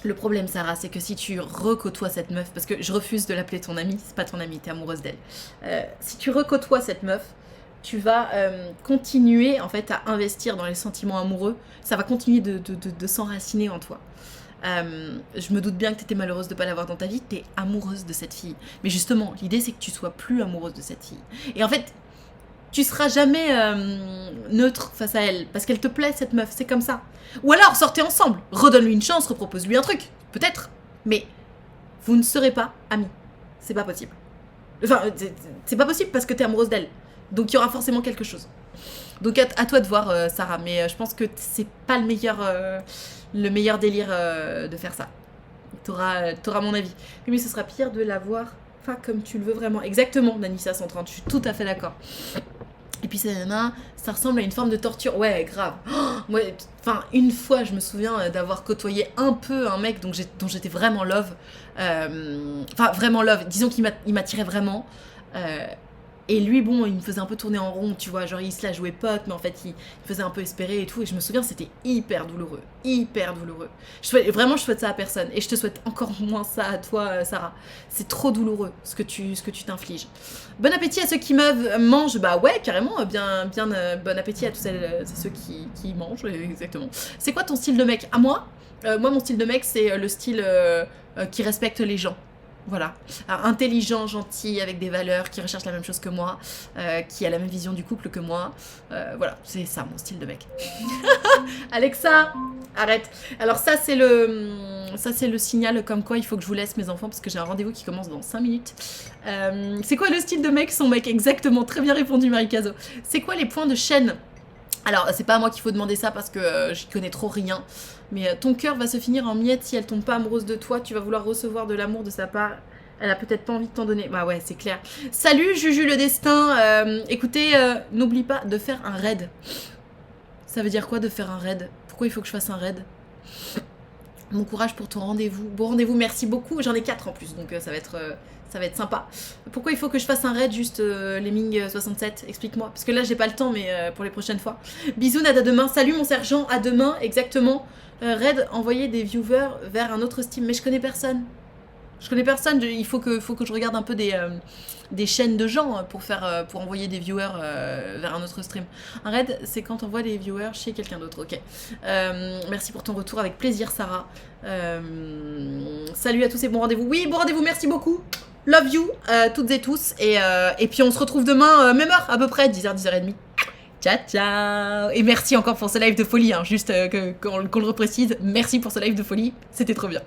Le problème, Sarah, c'est que si tu recôtoies cette meuf, parce que je refuse de l'appeler ton amie, c'est pas ton amie, t'es amoureuse d'elle. Si tu recôtoies cette meuf, tu vas continuer en fait à investir dans les sentiments amoureux. Ça va continuer de s'enraciner en toi. Je me doute bien que t'étais malheureuse de pas l'avoir dans ta vie, t'es amoureuse de cette fille. Mais justement, l'idée c'est que tu sois plus amoureuse de cette fille. Et en fait... tu seras jamais neutre face à elle, parce qu'elle te plaît, cette meuf, c'est comme ça. Ou alors, sortez ensemble, redonne-lui une chance, repropose-lui un truc, peut-être. Mais vous ne serez pas amis. C'est pas possible. Enfin, c'est pas possible parce que t'es amoureuse d'elle. Donc il y aura forcément quelque chose. Donc à toi de voir, Sarah, mais je pense que c'est pas le meilleur délire de faire ça. T'auras mon avis. Mais ce sera pire de l'avoir... Enfin, comme tu le veux vraiment. Exactement, Nanissa 130, je suis tout à fait d'accord. Et puis ça ressemble à une forme de torture. Ouais, grave. Ouais, enfin, une fois, je me souviens d'avoir côtoyé un peu un mec dont j'étais vraiment love. Enfin, vraiment love. Disons qu'il m'attirait vraiment. Et lui, bon, il me faisait un peu tourner en rond, tu vois, genre il se la jouait pote, mais en fait il faisait un peu espérer et tout. Et je me souviens, c'était hyper douloureux, hyper douloureux. Vraiment, je souhaite ça à personne. Et je te souhaite encore moins ça à toi, Sarah. C'est trop douloureux ce que tu t'infliges. Bon appétit à ceux qui mangent, bah ouais, carrément, bien, bon appétit à tous ceux qui mangent, exactement. C'est quoi ton style de mec? À moi, mon style de mec, c'est le style qui respecte les gens. Voilà, alors, intelligent, gentil, avec des valeurs, qui recherche la même chose que moi, qui a la même vision du couple que moi. Voilà, c'est ça mon style de mec. Alexa, arrête. Alors ça c'est le signal comme quoi il faut que je vous laisse mes enfants parce que j'ai un rendez-vous qui commence dans 5 minutes. C'est quoi le style de mec? Son mec, exactement, très bien répondu Marie-Caso. C'est quoi les points de chaîne? Alors, c'est pas à moi qu'il faut demander ça parce que j'y connais trop rien. Mais ton cœur va se finir en miettes si elle tombe pas amoureuse de toi. Tu vas vouloir recevoir de l'amour de sa part. Elle a peut-être pas envie de t'en donner. Bah ouais, c'est clair. Salut Juju le destin. Écoutez, n'oublie pas de faire un raid. Ça veut dire quoi de faire un raid? Pourquoi il faut que je fasse un raid? Bon courage pour ton rendez-vous. Bon rendez-vous, merci beaucoup. J'en ai 4 en plus, donc ça va être sympa. Pourquoi il faut que je fasse un raid juste Lemming 67? Explique-moi. Parce que là, j'ai pas le temps, mais pour les prochaines fois. Bisous, Nada, à demain. Salut, mon sergent, à demain, exactement. Raid, envoyer des viewers vers un autre Steam. Mais je connais personne. Il faut que je regarde un peu des chaînes de gens pour envoyer des viewers vers un autre stream. Un raid, c'est quand on voit des viewers chez quelqu'un d'autre. Ok. Merci pour ton retour, avec plaisir, Sarah. Salut à tous et bon rendez-vous. Oui, bon rendez-vous, merci beaucoup. Love you, toutes et tous. Et puis on se retrouve demain, même heure, à peu près, 10h, 10h30. Ciao, ciao. Et merci encore pour ce live de folie, hein, juste qu'on le reprécise. Merci pour ce live de folie, c'était trop bien.